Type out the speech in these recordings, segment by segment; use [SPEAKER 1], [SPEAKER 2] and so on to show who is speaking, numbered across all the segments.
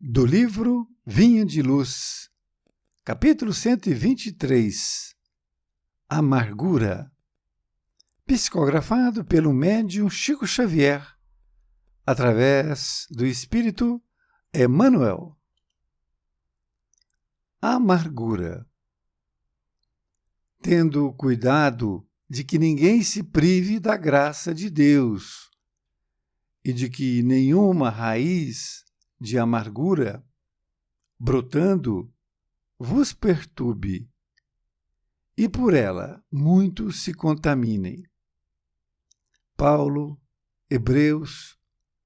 [SPEAKER 1] Do livro Vinha de Luz, capítulo 123, Amargura, psicografado pelo médium Chico Xavier, através do Espírito Emmanuel. Amargura. Tendo cuidado de que ninguém se prive da graça de Deus e de que nenhuma raiz de amargura, brotando, vos perturbe, e por ela muitos se contaminem. Paulo, Hebreus,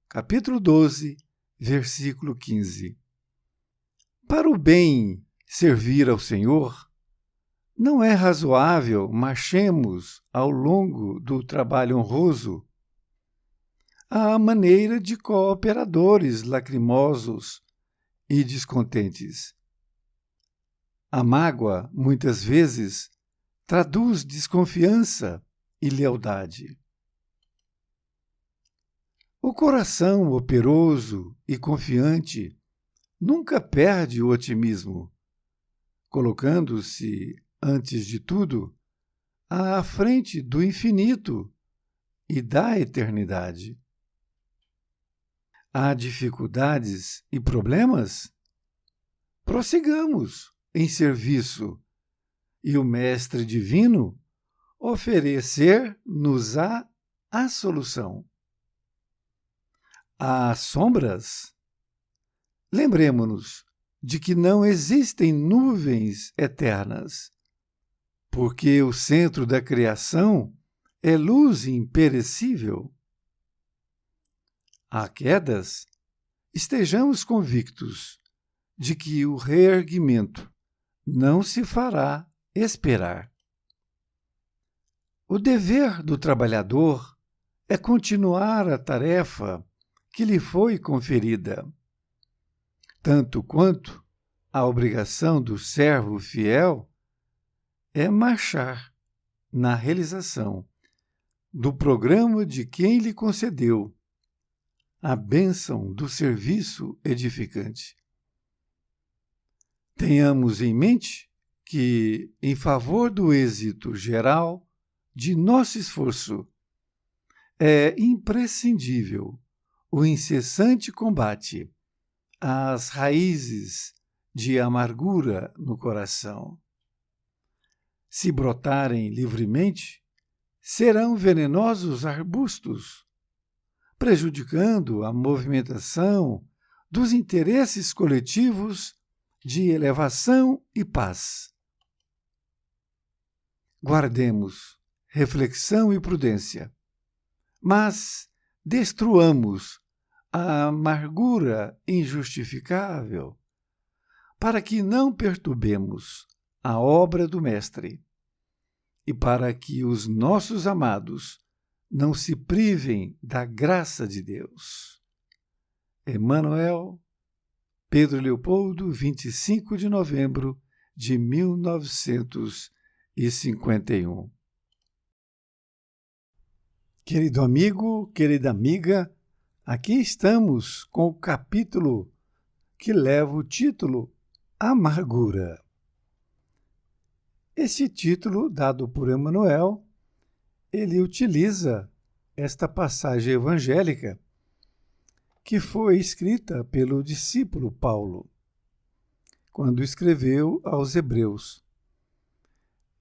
[SPEAKER 1] capítulo 12, versículo 15. Para o bem servir ao Senhor, não é razoável marchemos ao longo do trabalho honroso à maneira de cooperadores lacrimosos e descontentes. A mágoa, muitas vezes, traduz desconfiança e lealdade. O coração operoso e confiante nunca perde o otimismo, colocando-se, antes de tudo, à frente do infinito e da eternidade. Há dificuldades e problemas? Prossigamos em serviço e o Mestre Divino oferecer-nos-á a solução. Há sombras? Lembremo-nos de que não existem nuvens eternas, porque o centro da criação é luz imperecível. Há quedas? Estejamos convictos de que o reerguimento não se fará esperar. O dever do trabalhador é continuar a tarefa que lhe foi conferida, tanto quanto a obrigação do servo fiel é marchar na realização do programa de quem lhe concedeu a bênção do serviço edificante. Tenhamos em mente que, em favor do êxito geral de nosso esforço, é imprescindível o incessante combate às raízes de amargura no coração. Se brotarem livremente, serão venenosos arbustos, prejudicando a movimentação dos interesses coletivos de elevação e paz. Guardemos reflexão e prudência, mas destruamos a amargura injustificável, para que não perturbemos a obra do Mestre e para que os nossos amados não se privem da graça de Deus. Emmanuel, Pedro Leopoldo, 25 de novembro de 1951. Querido amigo, querida amiga, aqui estamos com o capítulo que leva o título Amargura. Esse título, dado por Emmanuel, ele utiliza esta passagem evangélica que foi escrita pelo discípulo Paulo, quando escreveu aos Hebreus.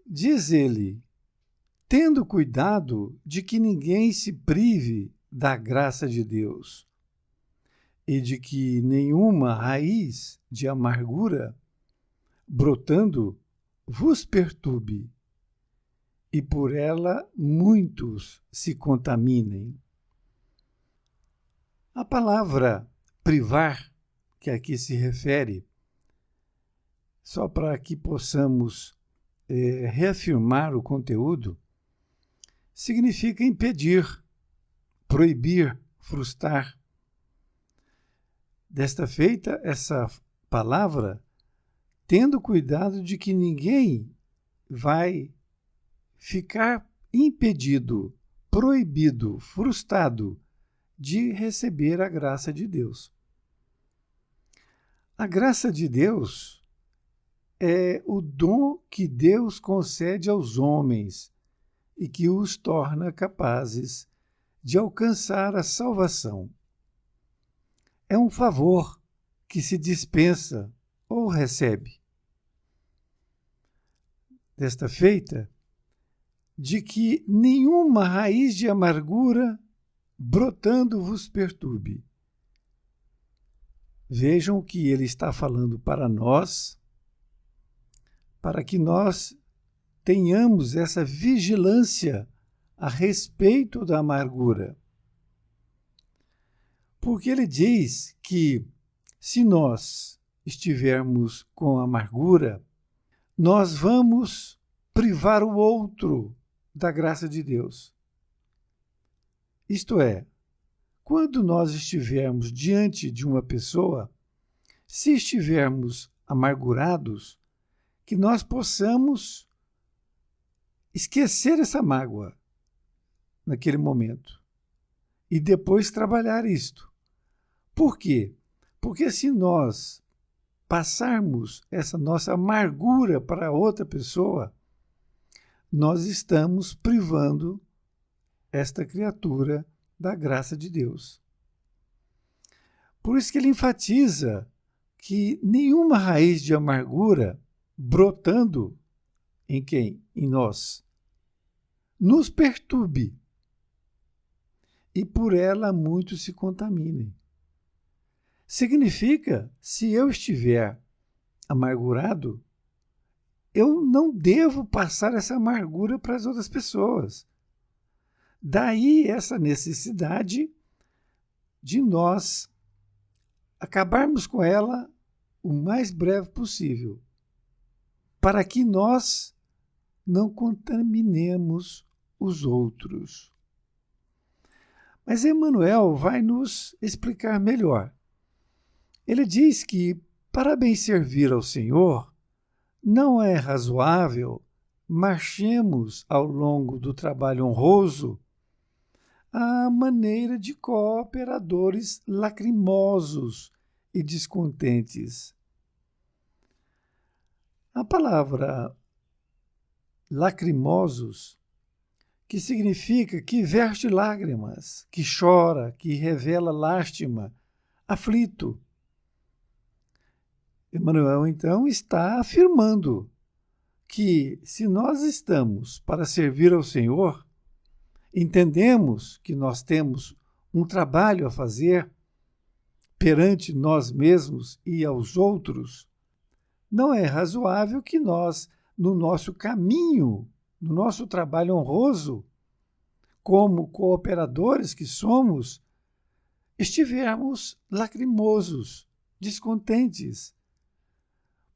[SPEAKER 1] Diz ele, tendo cuidado de que ninguém se prive da graça de Deus e de que nenhuma raiz de amargura, brotando, vos perturbe, e por ela muitos se contaminem. A palavra privar, que aqui se refere, só para que possamos reafirmar o conteúdo, significa impedir, proibir, frustrar. Desta feita, essa palavra, tendo cuidado de que ninguém vai ficar impedido, proibido, frustrado de receber a graça de Deus. A graça de Deus é o dom que Deus concede aos homens e que os torna capazes de alcançar a salvação. É um favor que se dispensa ou recebe. Desta feita, de que nenhuma raiz de amargura brotando vos perturbe. Vejam que ele está falando para nós, para que nós tenhamos essa vigilância a respeito da amargura. Porque ele diz que se nós estivermos com amargura, nós vamos privar o outro da graça de Deus. Isto é, quando nós estivermos diante de uma pessoa, se estivermos amargurados, que nós possamos esquecer essa mágoa naquele momento e depois trabalhar isto. Por quê? Porque se nós passarmos essa nossa amargura para outra pessoa, nós estamos privando esta criatura da graça de Deus. Por isso que ele enfatiza que nenhuma raiz de amargura brotando em quem? Em nós, nos perturbe e por ela muitos se contaminem. Significa, se eu estiver amargurado, eu não devo passar essa amargura para as outras pessoas. Daí essa necessidade de nós acabarmos com ela o mais breve possível, para que nós não contaminemos os outros. Mas Emmanuel vai nos explicar melhor. Ele diz que, para bem servir ao Senhor, não é razoável marchemos ao longo do trabalho honroso à maneira de cooperadores lacrimosos e descontentes. A palavra lacrimosos, que significa que verte lágrimas, que chora, que revela lástima, aflito. Emmanuel, então, está afirmando que, se nós estamos para servir ao Senhor, entendemos que nós temos um trabalho a fazer perante nós mesmos e aos outros, não é razoável que nós, no nosso caminho, no nosso trabalho honroso, como cooperadores que somos, estivermos lacrimosos, descontentes.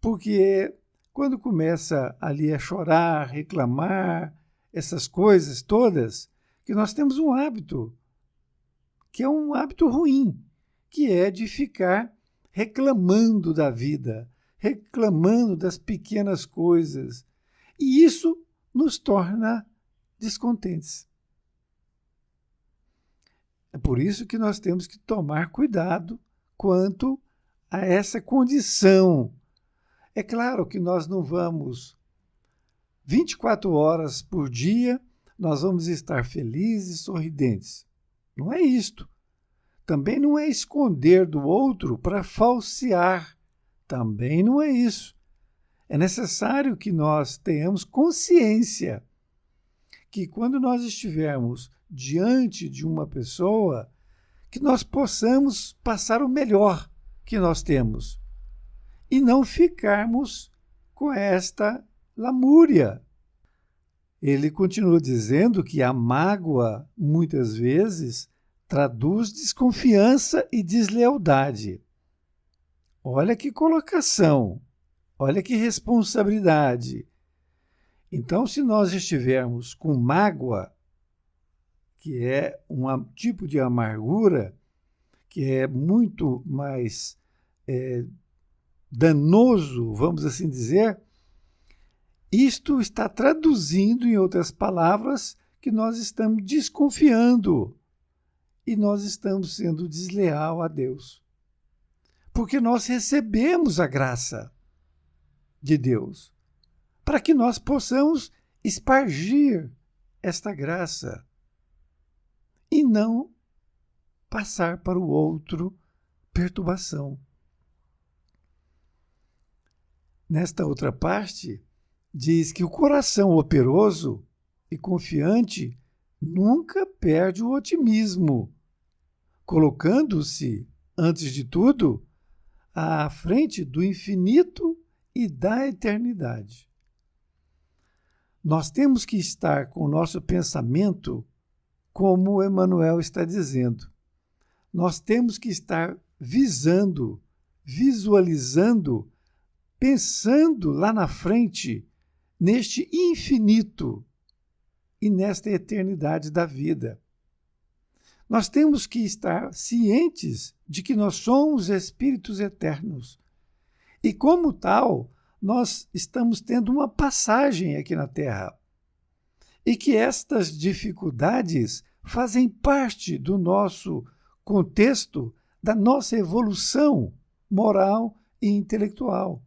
[SPEAKER 1] Porque quando começa ali a chorar, reclamar, essas coisas todas, que nós temos um hábito, que é um hábito ruim, que é de ficar reclamando da vida, reclamando das pequenas coisas. E isso nos torna descontentes. É por isso que nós temos que tomar cuidado quanto a essa condição. É claro que nós não vamos 24 horas por dia, nós vamos estar felizes, sorridentes. Não é isto. Também não é esconder do outro para falsear. Também não é isso. É necessário que nós tenhamos consciência que quando nós estivermos diante de uma pessoa, que nós possamos passar o melhor que nós temos e não ficarmos com esta lamúria. Ele continua dizendo que a mágoa, muitas vezes, traduz desconfiança e deslealdade. Olha que colocação, olha que responsabilidade. Então, se nós estivermos com mágoa, que é um tipo de amargura, que é muito mais danoso, vamos assim dizer, isto está traduzindo, em outras palavras, que nós estamos desconfiando e nós estamos sendo desleal a Deus. porque nós recebemos a graça de Deus, para que nós possamos espargir esta graça e não passar para o outro perturbação. Nesta outra parte, diz que o coração operoso e confiante nunca perde o otimismo, colocando-se, antes de tudo, à frente do infinito e da eternidade. Nós temos que estar com o nosso pensamento, como Emmanuel está dizendo. Nós temos que estar visando, visualizando, pensando lá na frente, neste infinito e nesta eternidade da vida. Nós temos que estar cientes de que nós somos espíritos eternos. E como tal, nós estamos tendo uma passagem aqui na Terra. E que estas dificuldades fazem parte do nosso contexto, da nossa evolução moral e intelectual.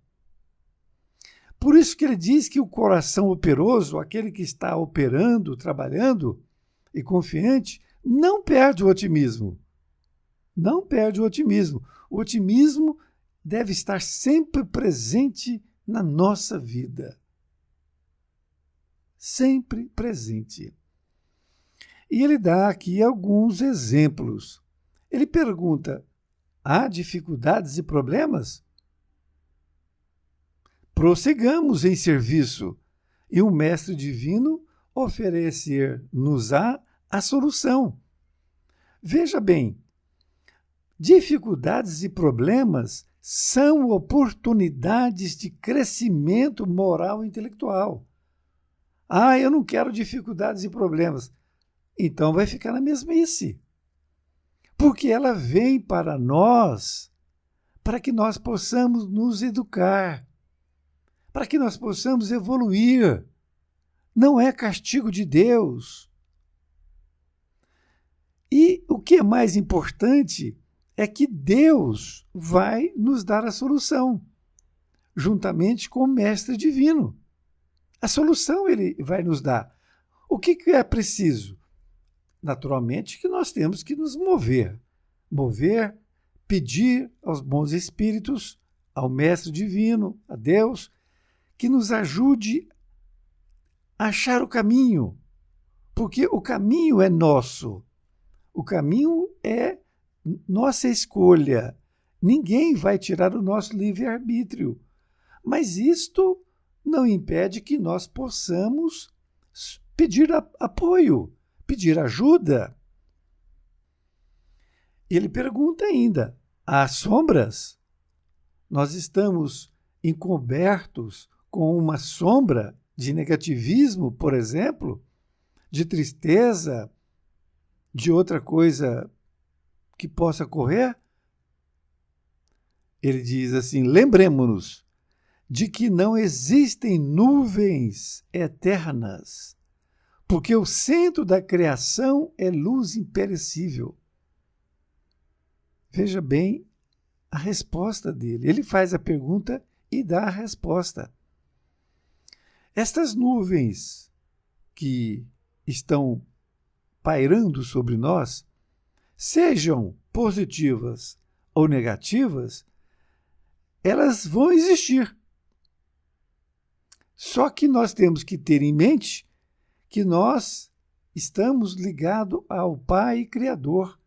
[SPEAKER 1] Por isso que ele diz que o coração operoso, aquele que está operando, trabalhando e confiante, não perde o otimismo. Não perde o otimismo. O otimismo deve estar sempre presente na nossa vida. Sempre presente. E ele dá aqui alguns exemplos. Ele pergunta: há dificuldades e problemas? Prossigamos em serviço, e o Mestre Divino oferecer-nos-á a solução. Veja bem, dificuldades e problemas são oportunidades de crescimento moral e intelectual. Ah, eu não quero dificuldades e problemas. Então vai ficar na mesmice. Porque ela vem para nós, para que nós possamos nos educar, para que nós possamos evoluir. Não é castigo de Deus. E o que é mais importante é que Deus vai nos dar a solução, juntamente com o Mestre Divino. A solução ele vai nos dar. O que é preciso? Naturalmente que nós temos que nos mover. Mover, pedir aos bons espíritos, ao Mestre Divino, a Deus, que nos ajude a achar o caminho. Porque o caminho é nosso. O caminho é nossa escolha. Ninguém vai tirar o nosso livre-arbítrio. Mas isto não impede que nós possamos pedir apoio, pedir ajuda. Ele pergunta ainda: há sombras? Nós estamos encobertos com uma sombra de negativismo, por exemplo, de tristeza, de outra coisa que possa ocorrer? Ele diz assim: lembremo-nos de que não existem nuvens eternas, porque o centro da criação é luz imperecível. Veja bem a resposta dele. Ele faz a pergunta e dá a resposta. Estas nuvens que estão pairando sobre nós, sejam positivas ou negativas, elas vão existir. Só que nós temos que ter em mente que nós estamos ligados ao Pai Criador,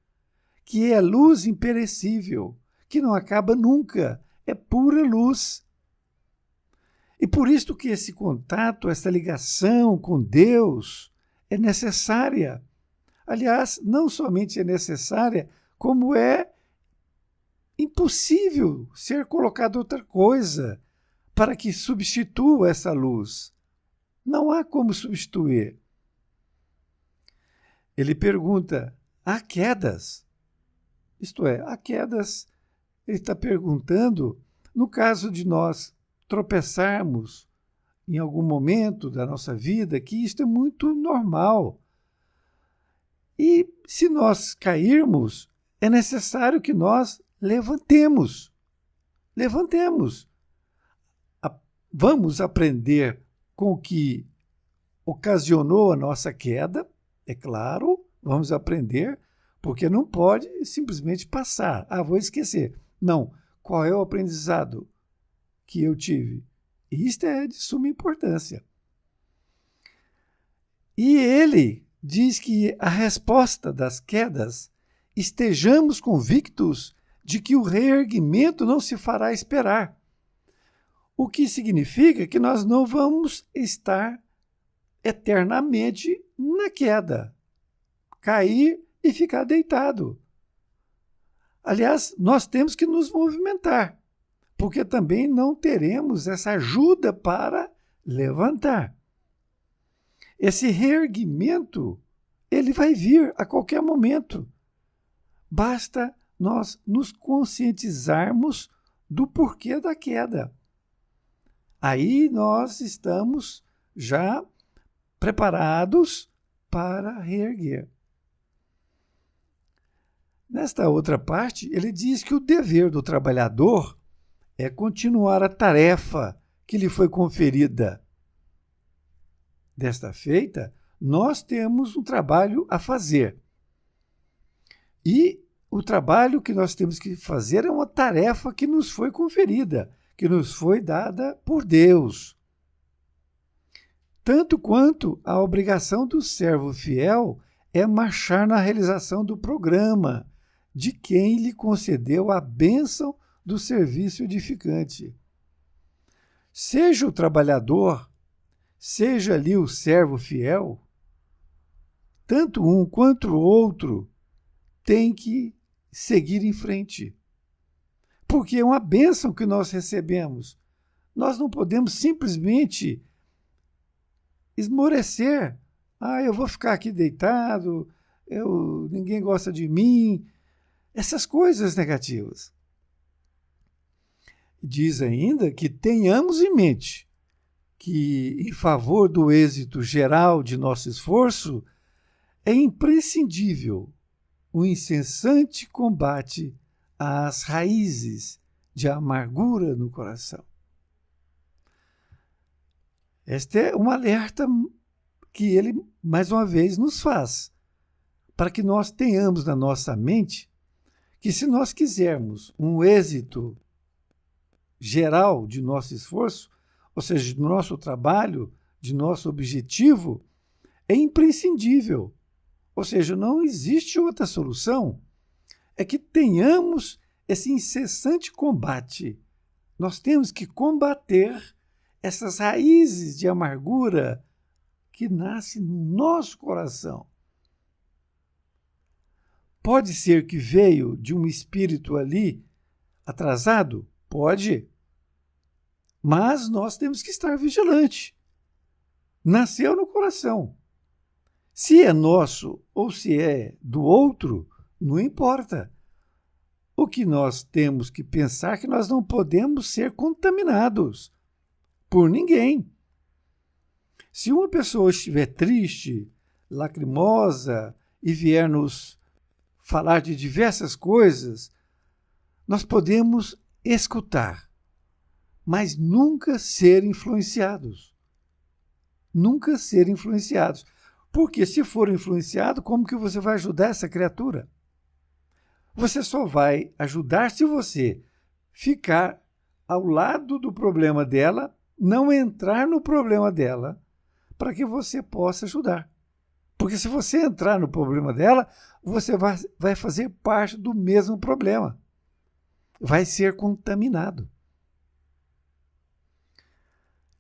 [SPEAKER 1] que é luz imperecível, que não acaba nunca, é pura luz. E por isso que esse contato, essa ligação com Deus é necessária. Aliás, não somente é necessária, como é impossível ser colocada outra coisa para que substitua essa luz. Não há como substituir. Ele pergunta: há quedas? Isto é, há quedas, ele está perguntando, no caso de nós tropeçarmos em algum momento da nossa vida, que isto é muito normal. E se nós cairmos, é necessário que nós levantemos. levantemos. Vamos aprender com o que ocasionou a nossa queda, é claro, vamos aprender, porque não pode simplesmente passar. Vou esquecer. Não. Qual é o aprendizado que eu tive? Isto é de suma importância. E ele diz que a resposta das quedas, estejamos convictos de que o reerguimento não se fará esperar. O que significa que nós não vamos estar eternamente na queda, cair e ficar deitado. Aliás, nós temos que nos movimentar, porque também não teremos essa ajuda para levantar. Esse reerguimento, ele vai vir a qualquer momento. Basta nós nos conscientizarmos do porquê da queda. Aí nós estamos já preparados para reerguer. Nesta outra parte, ele diz que o dever do trabalhador é continuar a tarefa que lhe foi conferida. Desta feita, nós temos um trabalho a fazer. E o trabalho que nós temos que fazer é uma tarefa que nos foi conferida, que nos foi dada por Deus. Tanto quanto a obrigação do servo fiel é marchar na realização do programa de quem lhe concedeu a bênção do serviço edificante. Seja o trabalhador, seja ali o servo fiel, tanto um quanto o outro tem que seguir em frente. Porque é uma bênção que nós recebemos. Nós não podemos simplesmente esmorecer. Eu vou ficar aqui deitado, ninguém gosta de mim. Essas coisas negativas. Diz ainda que tenhamos em mente que, em favor do êxito geral de nosso esforço, é imprescindível o incessante combate às raízes de amargura no coração. Este é um alerta que ele, mais uma vez, nos faz, para que nós tenhamos na nossa mente que, se nós quisermos um êxito geral de nosso esforço, ou seja, do nosso trabalho, de nosso objetivo, é imprescindível. Ou seja, não existe outra solução. É que tenhamos esse incessante combate. Nós temos que combater essas raízes de amargura que nascem no nosso coração. Pode ser que veio de um espírito ali atrasado? Pode. Mas nós temos que estar vigilantes. Nasceu no coração. Se é nosso ou se é do outro, não importa. O que nós temos que pensar é que nós não podemos ser contaminados por ninguém. Se uma pessoa estiver triste, lacrimosa e vier nos falar de diversas coisas, nós podemos escutar, mas nunca ser influenciados. Nunca ser influenciados. Porque se for influenciado, como que você vai ajudar essa criatura? Você só vai ajudar se você ficar ao lado do problema dela, não entrar no problema dela, para que você possa ajudar. Porque se você entrar no problema dela, você vai fazer parte do mesmo problema. Vai ser contaminado.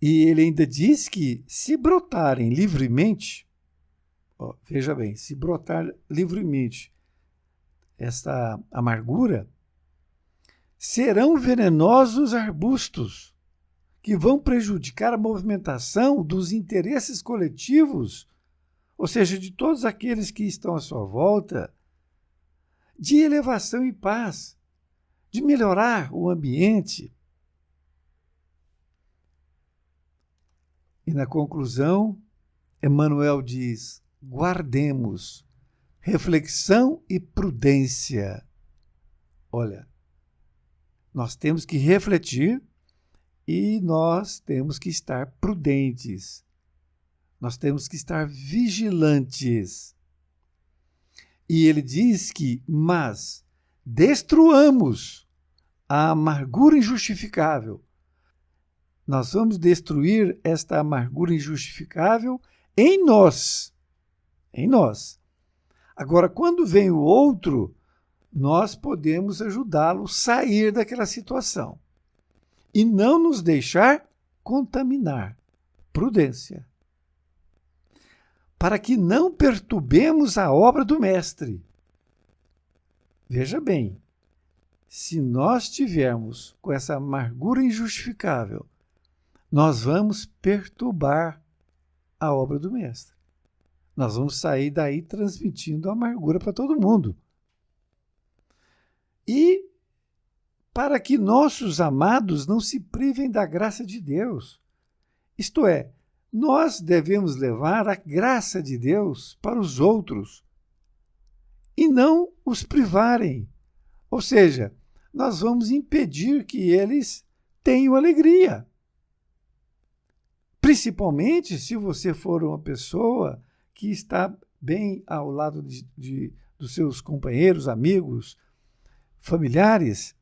[SPEAKER 1] E ele ainda diz que, se brotarem livremente, veja bem, se brotar livremente esta amargura, serão venenosos arbustos que vão prejudicar a movimentação dos interesses coletivos, ou seja, de todos aqueles que estão à sua volta, de elevação e paz, de melhorar o ambiente. E na conclusão, Emmanuel diz: guardemos reflexão e prudência. Olha, Nós temos que refletir e nós temos que estar prudentes. Nós temos que estar vigilantes. E ele diz que, mas destruamos a amargura injustificável. Nós vamos destruir esta amargura injustificável em nós. Em nós. Agora, quando vem o outro, nós podemos ajudá-lo a sair daquela situação. E não nos deixar contaminar. Prudência. Para que não perturbemos a obra do Mestre. Veja bem, se nós tivermos com essa amargura injustificável, nós vamos perturbar a obra do Mestre. Nós vamos sair daí transmitindo amargura para todo mundo. E para que nossos amados não se privem da graça de Deus. Isto é, nós devemos levar a graça de Deus para os outros e não os privarem. Ou seja, nós vamos impedir que eles tenham alegria. Principalmente se você for uma pessoa que está bem ao lado dos seus companheiros, amigos, familiares.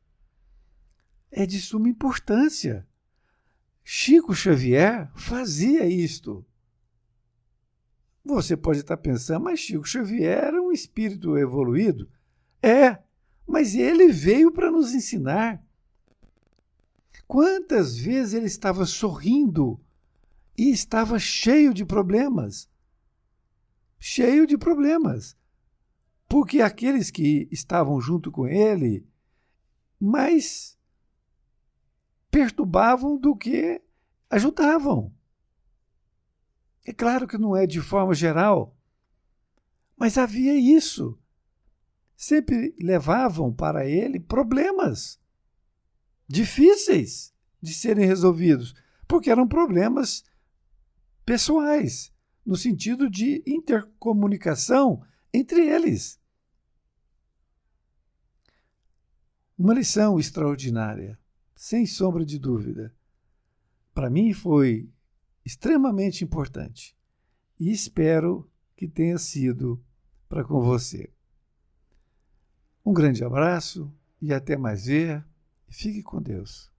[SPEAKER 1] É de suma importância. Chico Xavier fazia isto. Você pode estar pensando, mas Chico Xavier era um espírito evoluído. É, mas ele veio para nos ensinar. Quantas vezes ele estava sorrindo e estava cheio de problemas. Cheio de problemas. Porque aqueles que estavam junto com ele mais perturbavam do que ajudavam. É claro que não é de forma geral, mas havia isso. Sempre levavam para ele problemas difíceis de serem resolvidos, porque eram problemas pessoais, no sentido de intercomunicação entre eles. Uma lição extraordinária, sem sombra de dúvida. Para mim foi extremamente importante e espero que tenha sido para com você. Um grande abraço e até mais ver. Fique com Deus.